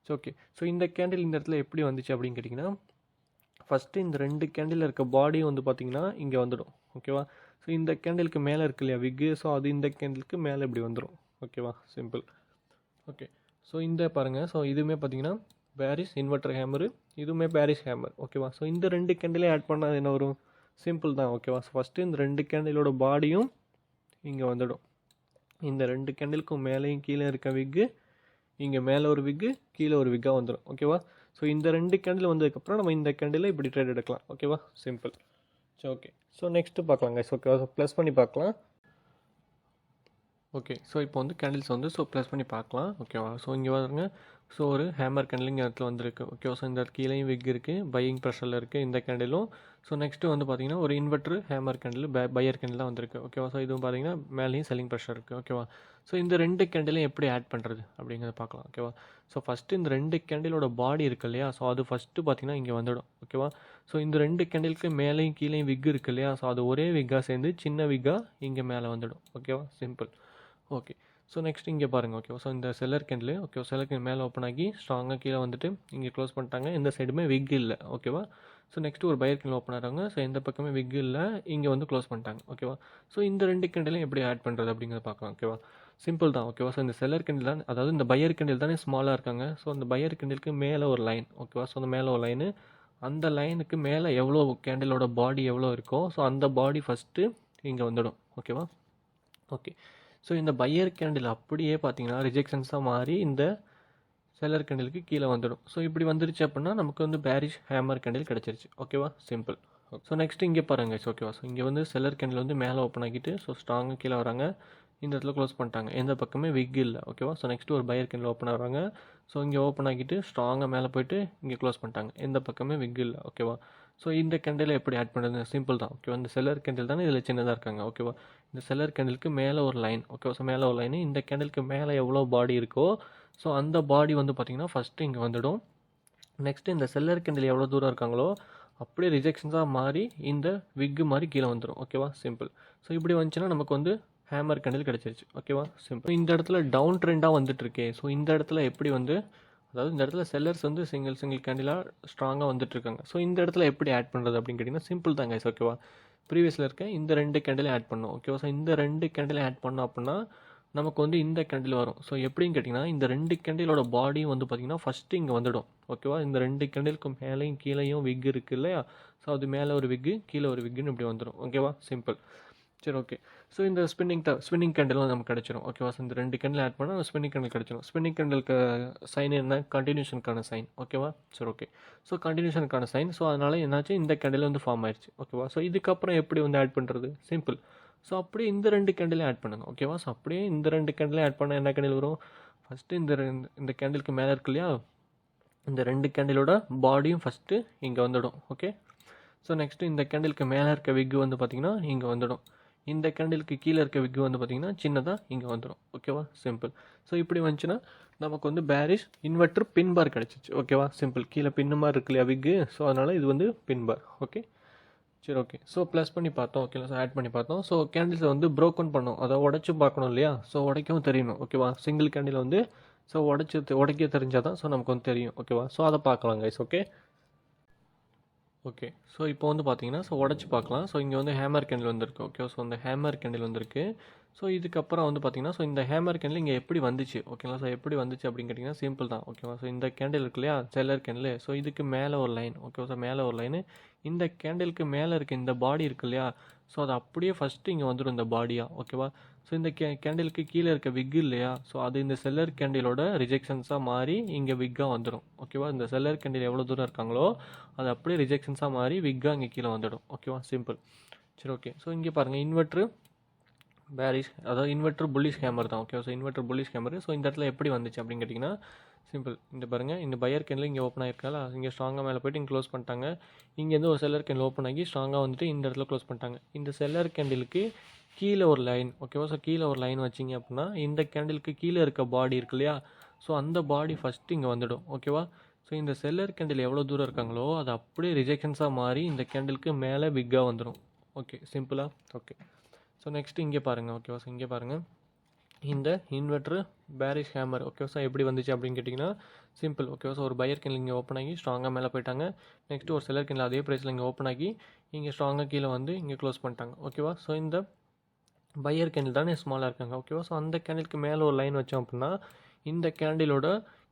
So okay. ஸோ இந்த கேண்டில் இந்த இடத்துல எப்படி வந்துச்சு அப்படின்னு கேட்டிங்கன்னா ஃபஸ்ட்டு இந்த 2 கேண்டில் இருக்க பாடி வந்து பார்த்திங்கன்னா இங்கே வந்துடும் ஓகேவா. ஸோ இந்த கேண்டிலுக்கு மேலே இருக்கு இல்லையா விக்கு, ஸோ அது இந்த கேண்டிலுக்கு மேலே இப்படி வந்துடும் ஓகேவா. Simple okay. ஸோ இந்த பாருங்கள், ஸோ இதுவுமே பார்த்திங்கன்னா பேரிஸ் இன்வெர்டர் ஹேமரு, இதுவுமே பேரிஸ் ஹேமர் ஓகேவா. ஸோ இந்த 2 கேண்டிலே ஆட் பண்ணால் என்ன வரும், சிம்பிள் தான் ஓகேவா. ஸோ ஃபஸ்ட்டு இந்த 2 கேண்டிலோட பாடியும் இங்கே வந்துடும், இந்த 2 கேண்டிலுக்கும் மேலேயும் கீழே இருக்க விக்கு, இங்கே மேலே ஒரு விக்கு கீழே ஒரு விக்காக வந்துடும் ஓகேவா. ஸோ இந்த 2 கேண்டில் வந்ததுக்கப்புறம் நம்ம இந்த கேண்டில் இப்படி ட்ரேட் எடுக்கலாம் ஓகேவா. Simple. So okay. So next பார்க்கலாம் கைஸ் ஓகேவா. ஸோ ப்ளஸ் பண்ணி பார்க்கலாம். ஓகே. ஸோ இப்போ வந்து கேண்டில்ஸ் வந்து ப்ளஸ் பண்ணி பார்க்கலாம். ஓகேவா? ஸோ இங்கே பாருங்க. ஸோ ஒரு ஹேமர் கேண்டில் இந்த இடத்துல வந்திருக்கு. ஓகேவா? ஸோ இந்த கீழேயும் விக் இருக்குது, பையிங் ப்ரெஷரில் இருக்குது இந்த கேண்டிலும். ஸோ நெக்ஸ்ட்டு வந்து பார்த்தீங்கன்னா ஒரு inverter hammer candle buyer candle தான் வந்திருக்கு. ஓகேவா? ஸோ இதுவும் பார்த்தீங்கன்னா மேலேயும் செல்லிங் ப்ரெஷர் இருக்குது. ஓகேவா? ஸோ இந்த 2 கேண்டிலையும் எப்படி ஆட் பண்ணுறது அப்படிங்கிறத பார்க்கலாம். ஓகேவா? ஸோ ஃபஸ்ட்டு இந்த 2 கேண்டிலோட பாடி இருக்கு இல்லையா? ஸோ அது ஃபஸ்ட்டு பார்த்தீங்கன்னா இங்கே வந்துடும். ஓகேவா? ஸோ இந்த 2 கேண்டிலுக்கு மேலேயும் கீழேயும் விக் இருக்கு இல்லையா? ஸோ அது ஒரே விக்காக சேர்ந்து சின்ன விக்காக இங்கே மேலே வந்துடும். ஓகேவா? சிம்பிள். ஓகே. ஸோ நெக்ஸ்ட் இங்கே பாருங்கள். ஓகேவா? ஸோ இந்த செல்லர் கேண்டில் ஓகேவா? செல்லர் கேண்டில் மேலே ஓப்பன் ஆகி ஸ்ட்ராங்காக கீழே வந்துட்டு இங்கே க்ளோஸ் பண்ணிட்டாங்க. எந்த சைடுமே விக் இல்லை. ஓகேவா? ஸோ நெக்ஸ்ட்டு ஒரு பையர் கேண்டில் ஓப்பன் ஆகிறாங்க. ஸோ எந்த பக்கமே விக் இல்லை, இங்கே வந்து க்ளோஸ் பண்ணிட்டாங்க. ஓகேவா? ஸோ இந்த 2 கேண்டிலையும் எப்படி ஆட் பண்ணுறது அப்படிங்கிறத பார்க்கலாம். ஓகேவா? சிம்பிள் தான். ஓகேவா? ஸோ இந்த செல்லர் கேண்டில் தான், அதாவது இந்த பையர் கேண்டில் தானே ஸ்மாலாக இருக்காங்க. ஸோ அந்த பையர் கேண்டிலுக்கு மேலே ஒரு லைன். ஓகேவா? ஸோ அந்த மேலே ஒரு லைனு, அந்த லைனுக்கு மேலே எவ்வளோ கேண்டிலோட பாடி எவ்வளோ இருக்கோ ஸோ அந்த பாடி ஃபஸ்ட்டு இங்கே வந்துடும். ஓகேவா? ஓகே. ஸோ இந்த பையர் கேண்டில் அப்படியே பார்த்தீங்கன்னா ரிஜெக்ஷன்ஸாக மாறி இந்த செல்லர் கேண்டிலுக்கு கீழே வந்துடும். ஸோ இப்படி வந்துருச்சு அப்படின்னா நமக்கு வந்து பேரிஷ் ஹேமர் கேண்டில் கிடச்சிருச்சு. ஓகேவா? சிம்பிள். ஸோ நெக்ஸ்ட் இங்கே பாருங்கள். ஓகேவா? ஸோ இங்கே வந்து செல்லர் கேண்டில் வந்து மேலே ஓப்பன் ஆகிட்டு ஸோ ஸ்ட்ராங்காக கீழே வராங்க. இந்த இடத்துல க்ளோஸ் பண்ணிட்டாங்க. எந்த பக்கமே விக் இல்லை. ஓகேவா? ஸோ நெக்ஸ்ட் ஒரு பையர் கேண்டில் ஓப்பன் ஆகிறாங்க. ஸோ இங்கே ஓப்பன் ஆகிட்டு ஸ்ட்ராங்காக மேலே போயிட்டு இங்கே க்ளோஸ் பண்ணிட்டாங்க. எந்த பக்கமே விக் இல்லை. ஓகேவா? ஸோ இந்த கேண்டில் எப்படி ஆட் பண்ணுறது? சிம்பிள் தான். ஓகேவா? இந்த செல்லர் கேண்டில் தானே இதில் சின்னதாக இருக்காங்க. ஓகேவா? இந்த செல்லர் கேண்டிலுக்கு மேலே ஒரு லைன். ஓகேவா? ஸோ மேலே ஒரு லைன், இந்த கேண்டிலுக்கு மேலே எவ்வளோ பாடி இருக்கோ ஸோ அந்த பாடி வந்து பார்த்திங்கன்னா ஃபஸ்ட்டு இங்கே வந்துடும். நெக்ஸ்ட்டு இந்த செல்லர் கேண்டில் எவ்வளோ தூரம் இருக்காங்களோ அப்படியே ரிஜெக்ஷன்ஸாக மாறி இந்த விக்கு மாதிரி கீழே வந்துடும். ஓகேவா? சிம்பிள். ஸோ இப்படி வந்துச்சுன்னா நமக்கு வந்து ஹேமர் கேண்டில் கிடச்சிருச்சு. ஓகேவா? சிம்பிள். இந்த இடத்துல டவுன் ட்ரெண்டாக வந்துட்டுருக்கே. ஸோ இந்த இடத்துல எப்படி வந்து, அதாவது இந்த இடத்துல செல்லர்ஸ் வந்து சிங்கிள் கேண்டிலாக ஸ்ட்ராங்காக வந்துட்டுருக்காங்க. ஸோ இந்த இடத்துல எப்படி ஆட் பண்ணுறது அப்படின்னு கேட்டிங்கன்னா சிம்பிள் தாங்க. ஓகேவா? ப்ரீவியஸில் இருக்க இந்த 2 கேண்டிலையும் ஆட் பண்ணணும். ஓகேவா? ஸோ இந்த 2 கேண்டிலையும் ஆட் பண்ணோம் அப்படின்னா நமக்கு வந்து இந்த கேண்டில் வரும். ஸோ எப்படின்னு கேட்டிங்கன்னா இந்த 2 கேண்டிலோட பாடியும் வந்து பார்த்திங்கன்னா ஃபஸ்ட்டு இங்கே வந்துடும். ஓகேவா? இந்த 2 கேண்டிலுக்கு மேலேயும் கீழேயும் விக் இருக்குது இல்லையா? ஸோ அது மேலே ஒரு விக்கு, கீழே ஒரு விக்குன்னு இப்படி வந்துடும். ஓகேவா? சிம்பிள். சரி, ஓகே. ஸோ இந்த ஸ்பின்னிங் கேண்டிலும் நமக்கு கிடச்சிரும். ஓகேவா? ஸோ இந்த 2 கேண்டில் ஆட் பண்ணால் ஸ்பின்னிங் கேண்டில் கிடச்சிரும். ஸ்பின்னிங் கேண்டிலுக்கு சைன் என்ன? கண்டினியூஷனுக்கான சைன். ஓகேவா? சரி, ஓகே. ஸோ கண்டினியூஷனுக்கான சைன். ஸோ அதனால் என்னாச்சு, இந்த கேண்டில் வந்து ஃபார்ம் ஆயிடுச்சு. ஓகேவா? ஸோ இதுக்கப்புறம் எப்படி வந்து ஆட் பண்ணுறது? சிம்பிள். ஸோ அப்படியே இந்த 2 கேண்டிலையும் ஆட் பண்ணுங்கள். ஓகேவா? ஸோ அப்படியே இந்த 2 கேண்டிலையும் ஆட் பண்ணால் என்ன கேண்டில் வரும்? ஃபஸ்ட்டு இந்த கேண்டிலுக்கு மேலே இருக்கு இல்லையா? இந்த 2 கேண்டிலோட பாடியும் ஃபஸ்ட்டு இங்கே வந்துடும். ஓகே. ஸோ நெக்ஸ்ட்டு இந்த கேண்டிலுக்கு மேலே இருக்க விக்கு வந்து பார்த்திங்கன்னா இங்கே வந்துடும். இந்த கேண்டிலுக்கு கீழே இருக்க விக்கு வந்து பார்த்திங்கன்னா சின்னதாக இங்கே வந்துடும். ஓகேவா? சிம்பிள். ஸோ இப்படி வந்துச்சுன்னா நமக்கு வந்து பேரிஷ் இன்வெர்டர் பின் பார் கிடச்சிச்சு. ஓகேவா? சிம்பிள். கீழே பின்னு மாதிரி இருக்கு இல்லையா விக்கு? ஸோ அதனால் இது வந்து பின் பார். ஓகே. சரி, ஓகே. ஸோ ப்ளஸ் பண்ணி பார்த்தோம். ஓகே. ஸோ ஆட் பண்ணி பார்த்தோம். ஸோ கேண்டில்ஸை வந்து ப்ரோக்கன் பண்ணோம், அதை உடச்சி பார்க்கணும் இல்லையா? ஸோ உடைக்கவும் தெரியணும். ஓகேவா? சிங்கிள் கேண்டில் வந்து ஸோ உடைக்க தெரிஞ்சால் தான் ஸோ நமக்கு வந்து தெரியும். ஓகேவா? ஸோ அதை பார்க்கலாம் கைஸ். ஓகே. ஓகே. ஸோ இப்போ வந்து பார்த்தீங்கன்னா ஸோ உடச்சி பார்க்கலாம். ஸோ இங்கே வந்து ஹேமர் கேண்டில் வந்திருக்கு. ஓகே. ஸோ இந்த ஹேமர் கேண்டில் வந்திருக்கு. ஸோ இதுக்கப்புறம் வந்து பார்த்தீங்கன்னா ஸோ இந்த ஹேமர் கேண்டில் இங்கே எப்படி வந்துச்சு? ஓகேங்களா? ஸோ எப்படி வந்துச்சு அப்படின்னு கேட்டிங்கன்னா சிம்பிள் தான். ஓகேவா? ஸோ இந்த கேண்டில் இருக்கு இல்லையா? Seller candle. ஸோ இதுக்கு மேலே ஒரு லைன். ஓகேவா? ஸோ மேலே ஒரு லைனு, இந்த கேண்டிலுக்கு மேலே இருக்க இந்த பாடி இருக்கு இல்லையா? ஸோ அது அப்படியே ஃபஸ்ட்டு இங்கே வந்துடும் இந்த பாடியாக. ஓகேவா? ஸோ இந்த கேண்டிலுக்கு கீழே இருக்க விக் இல்லையா? ஸோ அது இந்த செல்லர் கேண்டிலோட ரிஜெக்ஷன்ஸாக மாறி இங்கே விக்காக வந்துடும். ஓகேவா? இந்த செல்லர் கேண்டில் எவ்வளோ தூரம் இருக்காங்களோ அது அப்படியே ரிஜெக்ஷன்ஸாக மாறி விக்காக இங்கே கீழே வந்துடும். ஓகேவா? சிம்பிள். சரி, ஓகே. ஸோ இங்கே பாருங்கள், இன்வெர்ட்ரு பேரிஷ், அதாவது இன்வெர்டர் புல்லிஷ் ஹேமர் தான். Okay. So inverter bullish hammer. So இந்த இடத்துல எப்படி வந்துச்சு அப்படின்னு கேட்டிங்கன்னா சிம்பிள். இந்த பாருங்கள், இந்த பையர் கேண்டில் இங்கே ஓப்பன் ஆகிருக்கால, இங்கே ஸ்ட்ராங்காக மேலே போய்ட்டு இங்கே க்ளோஸ் பண்ணிட்டாங்க. இங்கேருந்து ஒரு செல்லர் கேண்டில் ஓப்பன் ஆகி ஸ்ட்ராங்காக வந்துட்டு இந்த இடத்துல க்ளோஸ் பண்ணிட்டாங்க. இந்த செல்லர் கேண்டிலுக்கு கீழே ஒரு லைன். ஓகேவா? ஸோ கீழே ஒரு லைன் வச்சிங்க அப்படின்னா இந்த கேண்டிலுக்கு கீழே இருக்க பாடி இருக்கு இல்லையா? ஸோ அந்த பாடி ஃபஸ்ட்டு இங்கே வந்துடும். ஓகேவா? ஸோ இந்த செல்லர் கேண்டில் எவ்வளோ தூரம் இருக்காங்களோ அது அப்படியே ரிஜெக்ஷன்ஸாக மாறி இந்த கேண்டிலுக்கு மேலே பிக்காக வந்துடும். ஓகே. சிம்பிளாக. ஓகே. ஸோ நெக்ஸ்ட்டு இங்கே பாருங்கள். ஓகேவா? ஸோ இங்கே பாருங்கள், இந்த inverter bearish hammer. Okay. So எப்படி வந்துச்சு அப்படின்னு கேட்டிங்கன்னா சிம்பிள். ஓகேவா? ஸோ ஒரு பையர் கேண்டில் இங்கே ஓப்பன் ஆகி ஸ்ட்ராங்காக மேலே போயிட்டாங்க. நெக்ஸ்ட்டு ஒரு செல்லர் கேண்டில் அதே ப்ரைஸில் இங்கே ஓப்பன் ஆகி இங்கே ஸ்ட்ராங்காக கீழே வந்து இங்கே க்ளோஸ் பண்ணிட்டாங்க. ஓகேவா? ஸோ இந்த பையர் கேண்டில் தானே ஸ்மாலாக இருக்காங்க. ஓகேவா? ஸோ அந்த கேண்டிலுக்கு மேலே ஒரு லைன் வச்சோம் அப்படின்னா இந்த கேண்டிலோட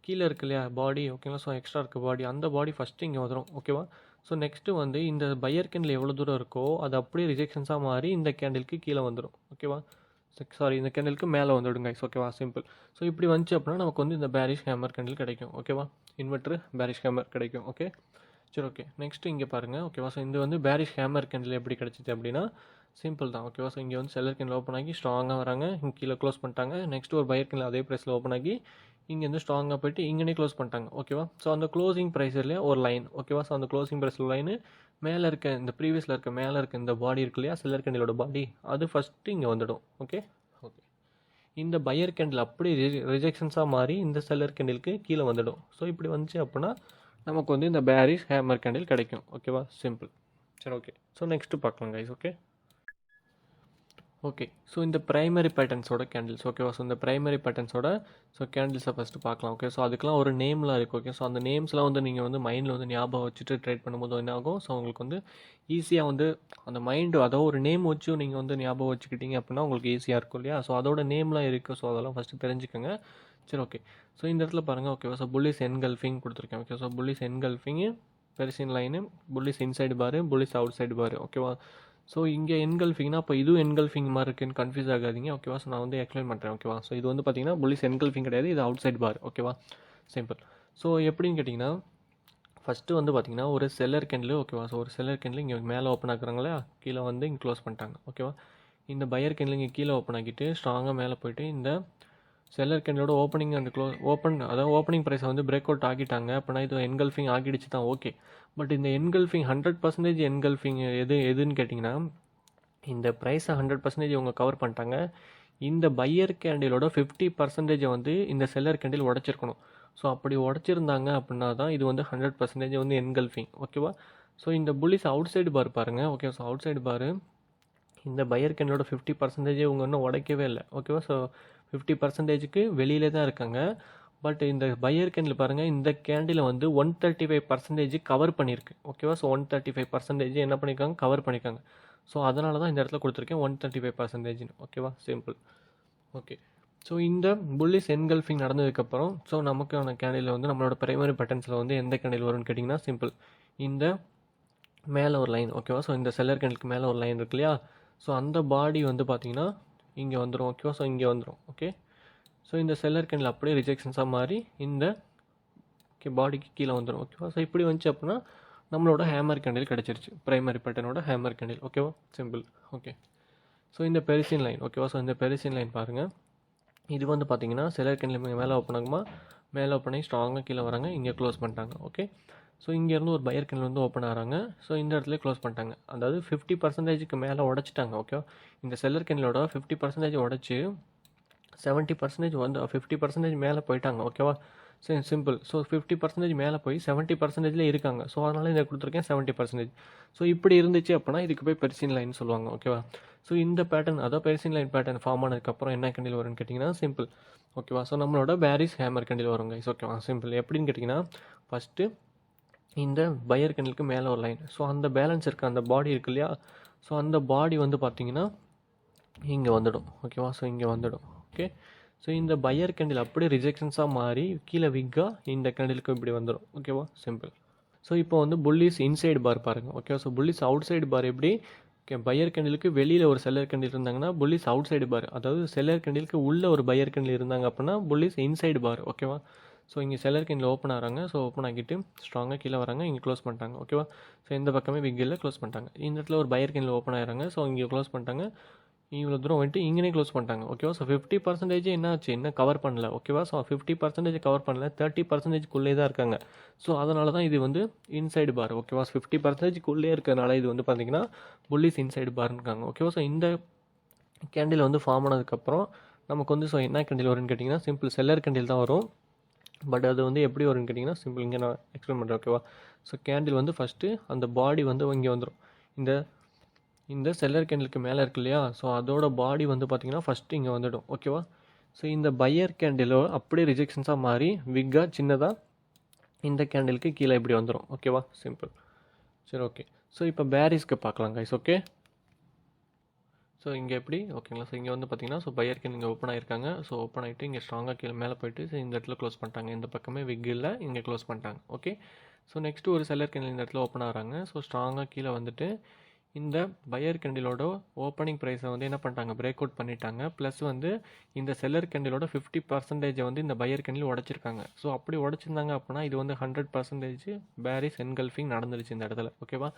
கீழே இருக்கு இல்லையா பாடி? ஓகேங்களா? ஸோ எக்ஸ்ட்ரா இருக்க பாடி, அந்த பாடி ஃபஸ்ட்டு இங்கே வந்துடும். ஓகேவா? ஸோ நெக்ஸ்ட்டு வந்து இந்த பையர் கேண்டில் எவ்வளோ தூரம் இருக்கோ அது அப்படியே ரிஜெக்ஷன்ஸாக மாறி இந்த கேண்டிலுக்கு கீழே வந்துடும். ஓகேவா? சாரி, இந்த கேண்டிலுக்கு மேலே வந்துவிடுங்க கைஸ். ஓகேவா? சிம்பிள். ஸோ இப்படி வந்துச்சு அப்படின்னா நமக்கு வந்து இந்த பேரிஷ் ஹேமர் கேண்டில் கிடைக்கும். ஓகேவா? இன்வெர்ட்ரு பேரிஷ் ஹேமர் கிடைக்கும். ஓகே. சரி ஓகே. நெக்ஸ்ட்டு இங்கே பாருங்கள் ஓகேவா. ஸோ இது வந்து பேரிஷ் ஹேமர் கேண்டில் எப்படி கிடச்சிது அப்படின்னா சிம்பிள் தான் ஓகேவா. ஸோ இங்கே வந்து செல்லர் கேண்டில் ஓப்பன் ஆகி ஸ்ட்ராங்காக வராங்க, இங்கே கீழே க்ளோஸ் பண்ணிட்டாங்க. நெக்ஸ்ட் ஒரு பையர் கேண்டில் அதே ப்ரைஸில் ஓப்பன் ஆகி இங்கேருந்து ஸ்ட்ராங்காக போயிட்டு இங்கேனே க்ளோஸ் பண்ணிட்டாங்க ஓகேவா. ஸோ அந்த க்ளோசிங் ப்ரைஸில் ஒரு லைன் ஓகேவா. ஸோ அந்த க்ளோசிங் ப்ரைஸில் லைனு மேலே இருக்க இந்த ப்ரீவியஸில் இருக்க மேலே இருக்க இந்த பாடி இருக்கு இல்லையா, செல்லர் கேண்டிலோட பாடி, அது ஃபஸ்ட்டு இங்கே வந்துடும். Okay okay. இந்த பையர் கேண்டில் அப்படி ரிஜெக்ஷன்ஸாக மாறி இந்த செல்லர் கேண்டிலுக்கு கீழே வந்துடும். ஸோ இப்படி வந்துச்சு அப்படின்னா நமக்கு வந்து இந்த பேரிஷ் ஹேமர் கேண்டில் கிடைக்கும் ஓகேவா. சிம்பிள். சரி ஓகே. ஸோ நெக்ஸ்ட்டு பார்க்கலாம் கைஸ். Okay okay. ஸோ இந்த ப்ரைமரி பேட்டர்ன்ஸோட கேண்டில்ஸ் ஓகேவா. ஸோ இந்த ப்ரைமரி பேட்டர்ன்ஸோட கேண்டில்ஸை ஃபஸ்ட்டு பார்க்கலாம். ஓகே. ஸோ அதுக்கெலாம் ஒரு நேம்லாம் இருக்குது. ஓகே. ஸோ அந்த நேம்ஸ்லாம் வந்து நீங்கள் வந்து மைண்டில் வந்து ஞாபகம் வச்சுட்டு ட்ரேட் பண்ணும்போது என்ன ஆகும், ஸோ உங்களுக்கு வந்து ஈஸியாக வந்து அந்த மைண்டு அதோ ஒரு நேம் வச்சு நீங்கள் வந்து ஞாபகம் வச்சுக்கிட்டீங்க அப்படின்னா உங்களுக்கு ஈஸியாக இருக்கும் இல்லையா. ஸோ அதோட நேம்லாம் இருக்குது. ஸோ அதெல்லாம் ஃபஸ்ட்டு தெரிஞ்சுக்கோங்க. சரி ஓகே. ஸோ இந்த இடத்துல பாருங்கள் ஓகேவா. ஸோ புல்லிஸ் என்கல்ஃபிங் கொடுத்துருக்கேன். Okay. So bullish engulfing, piercing line, bullish inside bar, bullish outside bar ஓகேவா. ஸோ இங்கே என்கல்ஃபிங்னா அப்போ இதுவும் என்கல்ஃபிங் மாதிரி இருக்குன்னு கன்ஃபியூஸ் ஆகாதீங்க ஓகேவா. ஸோ நான் வந்து எக்ஸ்பிளைன் பண்ணுறேன் ஓகேவா. ஸோ இது வந்து பார்த்தீங்கன்னா புல்லிஸ் என்கல்ஃபிங் கிடையாது, இது அவுட் சைட் பார் ஓகேவா. சிம்பிள். ஸோ எப்படின்னு கேட்டிங்கன்னா ஃபஸ்ட்டு வந்து பார்த்தீங்கன்னா ஒரு செல்லர் கேண்டில் ஓகேவா. ஸோ ஒரு செல்லர் கேண்டில் இங்கே மேலே ஓப்பன் ஆக்குறாங்களா, கீழே வந்து இங்கே க்ளோஸ் பண்ணிட்டாங்க ஓகேவா. இந்த பையர் கேண்டில் இங்கே கீழே ஓப்பன் ஆக்கிட்டு ஸ்ட்ராங்காக மேலே போயிட்டு இந்த செல்லர் கேண்டிலோட ஓப்பனிங் அண்ட் அதாவது ஓப்பனிங் ப்ரைஸை வந்து பிரேக் அவுட் ஆகிட்டாங்க அப்படின்னா இது என்கல்ஃபிங் ஆகிடுச்சு தான் ஓகே. பட் இந்த என்கல்ஃபிங் 100% என்கல்ஃபிங் எதுன்னு கேட்டிங்கன்னா இந்த ப்ரைஸை 100% இவங்க கவர் பண்ணிட்டாங்க. இந்த பையர் கேண்டிலோட 50% வந்து இந்த செல்லர் கேண்டில் உடச்சிருக்கணும். ஸோ அப்படி உடச்சிருந்தாங்க அப்படின்னா தான் இது வந்து 100% வந்து என்கல்ஃபிங் ஓகேவா. ஸோ இந்த புல்லிஸ் அவுட் சைடு பார் பாருங்கள் ஓகே. ஸோ அவுட் சைடு பார் இந்த பையர் கேண்டிலோட 50% இவங்க இன்னும் உடைக்கவே இல்லை ஓகேவா. ஸோ 50%க்கு வெளியிலே தான் இருக்காங்க. பட் இந்த பையர் கேண்டில் பாருங்கள், இந்த கேண்டில் வந்து 135% கவர் பண்ணியிருக்கு ஓகேவா. ஸோ 135% என்ன பண்ணியிருக்காங்க, கவர் பண்ணியிருக்காங்க. ஸோ அதனால தான் இந்த இடத்துல கொடுத்துருக்கேன் 135% ஓகேவா. சிம்பிள். ஓகே. ஸோ இந்த புல்லிஸ் என்கல்ஃபிங் நடந்ததுக்கப்புறம் ஸோ நமக்கான கேண்டில் வந்து நம்மளோட பிரைமரி பேட்டர்ன்ஸில் வந்து எந்த கேண்டில் வரும்னு கேட்டிங்கன்னா சிம்பிள் இந்த மேலே ஒரு லைன் ஓகேவா. ஸோ இந்த செல்லர் கேண்டிலுக்கு மேலே ஒரு லைன் இருக்கு இல்லையா. ஸோ அந்த பாடி வந்து பார்த்திங்கன்னா இங்கே வந்துடும் ஓகேவா. ஸோ இங்கே வந்துடும் ஓகே. ஸோ இந்த செல்லர் கேண்டில் அப்படியே ரிஜெக்ஷன்ஸாக மாறி இந்த பாடிக்கு கீழே வந்துடும் ஓகேவா. ஸோ இப்படி வந்துச்சு அப்படின்னா நம்மளோட ஹேமர் கேண்டில் கிடச்சிருச்சு, ப்ரைமரி பேட்டர்னோட ஹேமர் கேண்டில் ஓகேவா. சிம்பிள். ஓகே. ஸோ இந்த பெரிசியன் லைன் ஓகேவா. ஸோ இந்த பெரிசியன் லைன் பாருங்கள், இது வந்து பார்த்தீங்கன்னா செல்லர் கேண்டில் மேலே ஓப்பன் ஆகுமா, மேலே ஓப்பன் ஆகி ஸ்ட்ராங்காக கீழே வராங்க, இங்கே க்ளோஸ் பண்ணிட்டாங்க ஓகே. ஸோ இங்கேருந்து ஒரு பையர் கேண்டில் வந்து ஓப்பன் ஆகிறாங்க. ஸோ இந்த இடத்துல க்ளோஸ் பண்ணிட்டாங்க. அதாவது 50%க்கு மேலே உடச்சிட்டாங்க ஓகேவா. இந்த செல்லர் கேண்டிலோட 50% உடச்சி 70% வந்து 50% மேலே போயிட்டாங்க ஓகேவா. சரி சிம்பிள். ஸோ 50% மேலே போய் 70%லே இருக்காங்க. ஸோ அதனால் இதை கொடுத்துருக்கேன் 70%. ஸோ இப்படி இருந்துச்சு அப்படின்னா இதுக்கு போய் பெர்சியன் லைன் சொல்லுவாங்க ஓகேவா. ஸோ இந்த பேட்டர்ன் அதாவது பெர்சியன் லைன் பேட்டர்ன் ஃபார்ம் ஆனதுக்கப்புறம் என்ன கேண்டில் வரும்னு கேட்டிங்கன்னா சிம்பிள் ஓகேவா. ஸோ நம்மளோட பேரிஸ் ஹேமர் கேண்டில் வருங்க ஓகேவா. சிம்பிள். எப்படின்னு கேட்டிங்கன்னா ஃபஸ்ட்டு இந்த பையர் கேண்டிலுக்கு மேலே ஒரு லைன், ஸோ அந்த பேலன்ஸ் இருக்க அந்த பாடி இருக்கு இல்லையா. ஸோ அந்த பாடி வந்து பார்த்திங்கன்னா இங்கே வந்துடும் ஓகேவா. ஸோ இங்கே வந்துடும் ஓகே. ஸோ இந்த பையர் கேண்டில் அப்படியே ரிஜெக்ஷன்ஸாக மாறி கீழே விக்காக இந்த கேண்டிலுக்கு இப்படி வந்துடும் ஓகேவா. சிம்பிள். ஸோ இப்போ வந்து புல்லிஸ் இன்சைடு பார் பாருங்கள் okay. So bullish outside bar எப்படி பையர் கேண்டிலுக்கு வெளியில் ஒரு செல்லர் கேண்டில் இருந்தாங்கன்னா புல்லிஸ் அவுட் சைடு பார், அதாவது செல்லர் கேண்டிலுக்கு உள்ளே ஒரு பையர் கேண்டில் இருந்தாங்க அப்படின்னா புல்லிஸ் இன்சைடு பார் ஓகேவா. ஸோ இங்கே செல்லர் கேண்டில் ஓப்பன் ஆகிறாங்க. ஸோ ஓப்பன் ஆகிட்டு ஸ்ட்ராங்காக கீழே வராங்க, இங்கே க்ளோஸ் பண்ணிட்டாங்க ஓகேவா. ஸோ இந்த பக்கமே விக்கில் க்ளோஸ் பண்ணிட்டாங்க. இந்த இடத்துல ஒரு பையர் கேண்டில் ஓப்பன் ஆகிறாங்க. ஸோ இங்கே க்ளோஸ் பண்ணிட்டாங்க, இவ்வளோ தூரம் வந்துட்டு இங்கே க்ளோஸ் பண்ணிட்டாங்க ஓகேவா. ஸோ 50% என்ன ஆச்சு, என்ன கவர் பண்ணல ஓகேவா. ஸோ 50% கவர் பண்ணல, 30%க்குள்ளே தான் இருக்காங்க. ஸோ அதனால தான் இது வந்து இன்சைடு பார் ஓகேவா. 50%க்குள்ளே இருக்கிறதுனால இது வந்து பார்த்திங்கன்னா புல்லிஸ் இன்சைடு பார்னு இருக்காங்க ஓகேவா. ஸோ இந்த கேண்டில் வந்து ஃபார்ம் ஆனதுக்கப்புறம் நமக்கு வந்து ஸோ என்ன கேண்டில் வரும்னு கேட்டிங்கன்னா சிம்பிள் செல்லர் கேண்டில் தான் வரும். பட் அது வந்து எப்படி வரும்னு கேட்டிங்கன்னா சிம்பிள், இங்கே நான் எக்ஸ்பிளைன் பண்ணுறேன் ஓகேவா. ஸோ கேண்டில் வந்து ஃபஸ்ட்டு அந்த பாடி வந்து இங்கே வந்துடும். இந்த செல்லர் கேண்டிலுக்கு மேலே இருக்கு இல்லையா. ஸோ அதோட பாடி வந்து பார்த்திங்கன்னா ஃபஸ்ட்டு இங்கே வந்துடும் ஓகேவா. ஸோ இந்த பையர் கேண்டிலோ அப்படியே ரிஜெக்ஷன்ஸாக மாறி விக்காக சின்னதாக இந்த கேண்டிலுக்கு கீழே இப்படி வந்துடும் ஓகேவா. சிம்பிள். சரி ஓகே. ஸோ இப்போ பேரிஸ்க்கு பார்க்கலாம் கைஸ் ஓகே. ஸோ இங்கே எப்படி ஓகேங்களா. ஸோ இங்கே வந்து பார்த்திங்கன்னா ஸோ பையர் கேண்டில் இங்கே ஓப்பன் ஆகிருக்காங்க. ஸோ ஓப்பன் ஆகிட்டு இங்கே ஸ்ட்ராங்காக கீழே மேலே போயிட்டு ஸோ இந்த இடத்துல க்ளோஸ் பண்ணிட்டாங்க. இந்த பக்கமே விக் இல்லை, இங்கே க்ளோஸ் பண்ணிட்டாங்க ஓகே. ஸோ நெக்ஸ்ட்டு ஒரு செல்லர் கேண்டில் இந்த இடத்துல ஓப்பன் ஆகிறாங்க. ஸோ ஸ்ட்ராங்காக கீழே வந்துட்டு இந்த பையர் கேண்டிலோட ஓப்பனிங் ப்ரைஸை வந்து என்ன பண்ணிட்டாங்க, பிரேக் அவுட் பண்ணிட்டாங்க. ப்ளஸ் வந்து இந்த செல்லர் கேண்டிலோட 50% வந்து இந்த பையர் கேண்டில் உடச்சிருக்காங்க. ஸோ அப்படி உடச்சிருந்தாங்க அப்படின்னா இது வந்து 100% பேரிஸ் என்கல்ஃபிங் நடந்துருச்சு இந்த இடத்துல. ஓகேவா?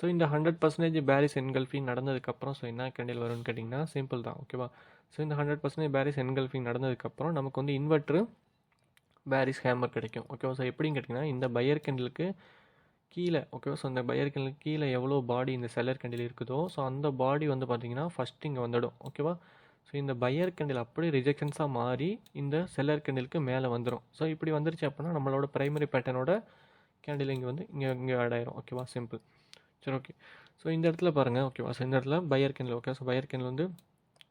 ஸோ இந்த 100% பேரிஸ் என்கல்ஃபிங் நடந்ததுக்கப்புறம் ஸோ என்ன கேண்டில் வரும்னு கேட்டிங்கன்னா சிம்பிள் தான். ஓகேவா? ஸோ இந்த 100% பேரிஸ் என்கல்ஃபிங் நடந்ததுக்கப்புறம் நமக்கு வந்து இன்வெர்ட்ரு பேரிஸ் ஹேமர் கிடைக்கும். ஓகேவா? ஸோ எப்படின்னு கேட்டிங்கன்னா இந்த பையர் கேண்டிலுக்கு கீழே, ஓகேவா? ஸோ இந்த பையர் கேண்டிலுக்கு கீழே எவ்வளோ பாடி இந்த செல்லர் கேண்டில் இருக்குதோ ஸோ அந்த பாடி வந்து பார்த்திங்கன்னா ஃபஸ்ட் இங்கே வந்துடும். ஓகேவா? ஸோ இந்த பையர் கேண்டில் அப்படியே ரிஜெக்ஷன்ஸாக மாறி இந்த செல்லர் கேண்டிலுக்கு மேலே வந்துடும். ஸோ இப்படி வந்துருச்சு அப்படின்னா நம்மளோட ப்ரைமரி பேட்டர்னோட கேண்டில் இங்கே வந்து இங்கே ஆட் ஆயிரும். ஓகேவா? சிம்பிள். சரி, ஓகே. ஸோ இந்த இடத்துல பாருங்கள். ஓகேவா? ஸோ இந்த இடத்துல buyer candle. Okay. So buyer candle வந்து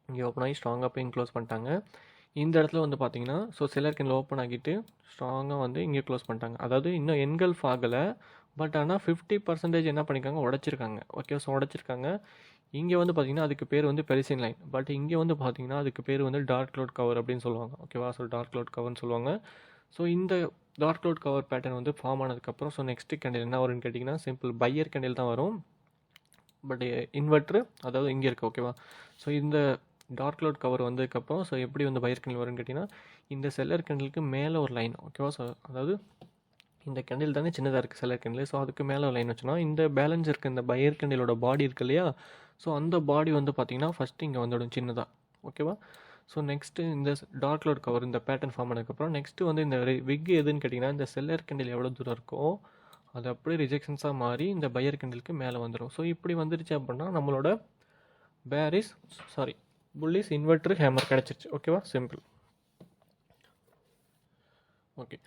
இங்கே ஓப்பன் ஆகி ஸ்ட்ராங்காக போய் இங்கே க்ளோஸ் பண்ணிட்டாங்க. இந்த இடத்துல வந்து பார்த்தீங்கன்னா ஸோ செல்லர் கேண்டில் ஓப்பன் ஆகிட்டு ஸ்ட்ராங்காக வந்து இங்கே க்ளோஸ் பண்ணிட்டாங்க. அதாவது இன்னும் என்கல்ஃப் ஆகலை, பட் ஆனால் 50% என்ன பண்ணியிருக்காங்க, உடச்சிருக்காங்க. ஓகே. ஸோ உடச்சிருக்காங்க. இங்கே வந்து பார்த்தீங்கன்னா அதுக்கு பேர் வந்து பெரிசின் லைன், பட் இங்கே வந்து பார்த்தீங்கன்னா அதுக்கு பேர் வந்து டார்க் க்ளவுட் கவர் அப்படின்னு சொல்லுவாங்க. ஓகேவா? ஸோ டார்க் க்ளவுட் கவர்னு சொல்லுவாங்க. ஸோ இந்த டார்க் க்ளவுட் கவர் பேட்டர்ன் வந்து ஃபார்ம் ஆனதுக்கப்புறம் ஸோ நெக்ஸ்ட் கேண்டில் என்ன வரும்னு கேட்டிங்கன்னா சிம்பிள் பையர் கேண்டில் தான் வரும். பட் இன்வெர்ட்ரு அதாவது இங்கே இருக்குது. ஓகேவா? ஸோ இந்த டார்க் க்ளவுட் கவர் வந்ததுக்கப்புறம் ஸோ எப்படி வந்து பையர் கேண்டில் வரும்னு கேட்டிங்கன்னா இந்த செல்லர் கேண்டிலுக்கு மேலே ஒரு லைன். ஓகேவா? ஸோ அதாவது இந்த கேண்டில் தானே சின்னதாக இருக்குது செல்லர் கேண்டில். ஸோ அதுக்கு மேலே ஒரு லைன் வச்சோன்னா இந்த பேலன்ஸ் இருக்க இந்த பையர் கேண்டிலோட பாடி இருக்கு இல்லையா, ஸோ அந்த பாடி வந்து பார்த்திங்கன்னா ஃபஸ்ட்டு இங்கே வந்துடும் சின்னதாக. ஓகேவா? ஸோ நெக்ஸ்ட்டு இந்த டார்க் க்ளவுட் கவர் இந்த பேட்டர்ன் ஃபார்ம் ஆனதுக்கப்புறம் நெக்ஸ்ட்டு வந்து இந்த விக் எதுன்னு கேட்டிங்கன்னா இந்த செல்லர் கேண்டில் எவ்வளோ தூரம் இருக்கோ அது அப்படியே ரிஜெக்ஷன்ஸாக மாறி இந்த பையர் கேண்டிலுக்கு மேலே வந்துடும். ஸோ இப்படி வந்துருச்சு அப்படின்னா நம்மளோட புல்லிஸ் இன்வெர்ட்ரு ஹேமர் கிடச்சிருச்சு. ஓகேவா? Simple. Okay.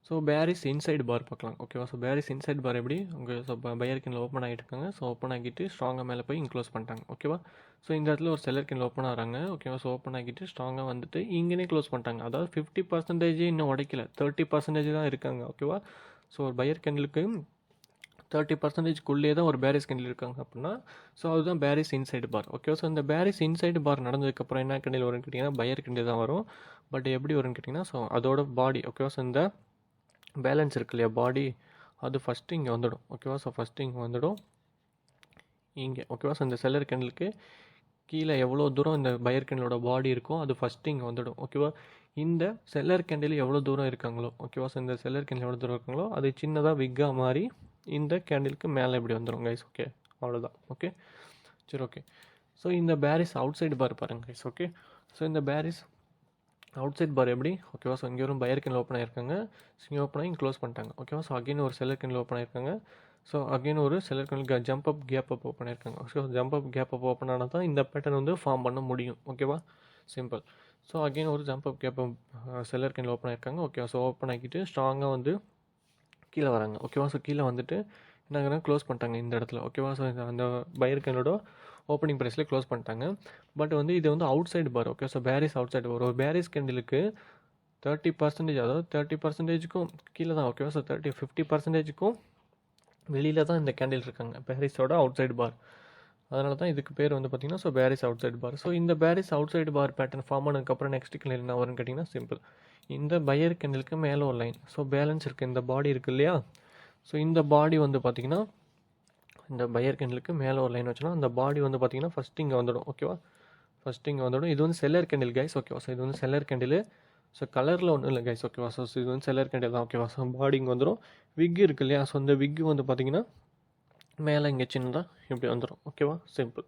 So bearish inside bar பார்க்கலாம். ஓகேவா? ஸோ பேரிஸ் இன்சைட் பார் எப்படி உங்கள் ஸோ பையர் கேண்டில் ஓப்பன் ஆகிட்டு இருக்காங்க. ஸோ ஓப்பன் ஆகிட்டு ஸ்ட்ராங்காக மேலே போய் க்ளோஸ் பண்ணிட்டாங்க. ஓகேவா? ஸோ இந்த இடத்துல ஒரு செல்லர் கேண்டில் ஓப்பன் ஆகிறாங்க. ஓகேவா? ஸோ ஓப்பன் ஆகிட்டு ஸ்ட்ராங்காக வந்துட்டு இங்கேனே க்ளோஸ் பண்ணிட்டாங்க. அதாவது 50% இன்னும் உடைக்கல, 30% தான் இருக்காங்க. ஓகேவா? ஸோ ஒரு பையர் கேண்டிலுக்கு 30%க்குள்ளே தான் ஒரு பேரிஸ் கேண்டில் இருக்காங்க அப்படின்னா ஸோ அதுதான் பேரிஸ் இன்சைடு பார். ஓகே. ஸோ இந்த பேரிஸ் இன்சைடு பார் நடந்ததுக்கப்புறம் என்ன கேண்டில் வரும்னு கேட்டிங்கன்னா பையர் கேண்டில் தான் வரும். பட் எப்படி வரும்னு கேட்டிங்கன்னா ஸோ அதோட பாடி. ஓகேவா? ஸோ இந்த பேலன்ஸ் இருக்கு இல்லையா பாடி, அது ஃபஸ்ட்டு இங்கே வந்துடும். ஓகேவா? ஸோ ஃபஸ்ட்டு இங்கே வந்துடும் இங்கே. ஓகேவா? ஸோ இந்த செல்லர் கேண்டிலுக்கு கீழே எவ்வளோ தூரம் இந்த பையர் கேண்டிலோட பாடி இருக்கும் அது ஃபஸ்ட்டு இங்கே வந்துடும். ஓகேவா? இந்த செல்லர் கேண்டில் எவ்வளோ தூரம் இருக்காங்களோ, ஓகேவா? ஸோ இந்த செல்லர் கேண்டில் எவ்வளோ தூரம் இருக்காங்களோ அது சின்னதாக விக்காக மாறி இந்த கேண்டிலுக்கு மேலே இப்படி வந்துடும் கைஸ். ஓகே, அவ்வளோதான். ஓகே, சரி, ஓகே. ஸோ இந்த பேரிஸ் அவுட் சைடு பார் பாருங்கள் கைஸ். ஓகே. ஸோ இந்த பேரிஸ் அவுட் சைட் பார் எப்படி, ஓகேவா? ஸோ இங்கே ஒரு பையர் கேண்டில் ஓப்பன் ஆகிருக்காங்க. ஸோ இங்கே ஓப்பன் ஆகி க்ளோஸ் பண்ணிட்டாங்க. ஓகேவா? ஸோ அகைன் ஒரு செல்லர் கேண்டில் ஓப்பன் ஆகிருக்காங்க. ஸோ அகைன் ஒரு seller candle jump up gap up open ஆகிருக்காங்க. So jump up gap up open ஆனால் தான் இந்த பேட்டர்ன் வந்து ஃபார்ம் பண்ண முடியும். ஓகேவா? சிம்பிள். ஸோ அகைன் ஒரு jump up gap up seller candle open ஆகிருக்காங்க. ஓகேவா? ஸோ ஓப்பன் ஆகிட்டு ஸ்ட்ராங்காக வந்து கீழே வராங்க. ஓகேவா? ஸோ கீழே வந்துட்டு என்ன க்ளோஸ் பண்ணிட்டாங்க இந்த இடத்துல. ஓகேவா? ஸோ அந்த பையர் கேண்டோட ஓப்பனிங் ப்ரைஸில் க்ளோஸ் பண்ணிட்டாங்க. பட் வந்து இது வந்து outside bar. Okay. So bearish outside bar. ஒரு பேரிஸ் கேண்டிலுக்கு 30%, அதாவது 30%க்கும் கீழே தான். ஓகேவா? ஸோ 50%க்கும் வெளியில் தான் இந்த கேண்டில் இருக்காங்க, பேரிஸோட அவுட் சைடு பார். அதனால தான் இதுக்கு பேர் வந்து பார்த்திங்கன்னா ஸோ பேரிஸ் அவுட் சைடு பார். ஸோ இந்த பேரிஸ் அவுட் சைடு பார் பேட்டர்ன் ஃபார்ம் ஆனதுக்கப்புறம் நெக்ஸ்ட் கேண்டில் என்ன வரும்னு கேட்டிங்கன்னா சிம்பிள். இந்த பையர் கேண்டிலுக்கு மேலே ஒரு லைன். ஸோ பேலன்ஸ் இருக்குது இந்த பாடி இருக்குது இல்லையா, ஸோ இந்த பாடி வந்து பார்த்திங்கன்னா இந்த பையர் கேண்டிலுக்கு மேலே ஒரு லைன் வச்சோன்னா அந்த பாடி வந்து பார்த்திங்கன்னா ஃபஸ்ட்டு இங்கே வந்துடும். ஓகேவா? ஃபஸ்ட்டு இங்கே வந்துடும். இது வந்து செல்லர் கேண்டில் கைஸ். ஓகேவா? ஸோ இது வந்து செல்லர் கேண்டில். ஸோ கலரில் ஒன்றும் இல்லை கைஸ். ஓகேவா? ஸோ இது வந்து செல்லர் கேண்டில் தான். ஓகேவா? ஸோ பாடி இங்கே வந்துடும். விக் இருக்குது இல்லையா, ஸோ இந்த விக் வந்து பார்த்திங்கன்னா மேலே இங்கே சின்னதாக இப்படி வந்துடும். ஓகேவா? சிம்பிள்.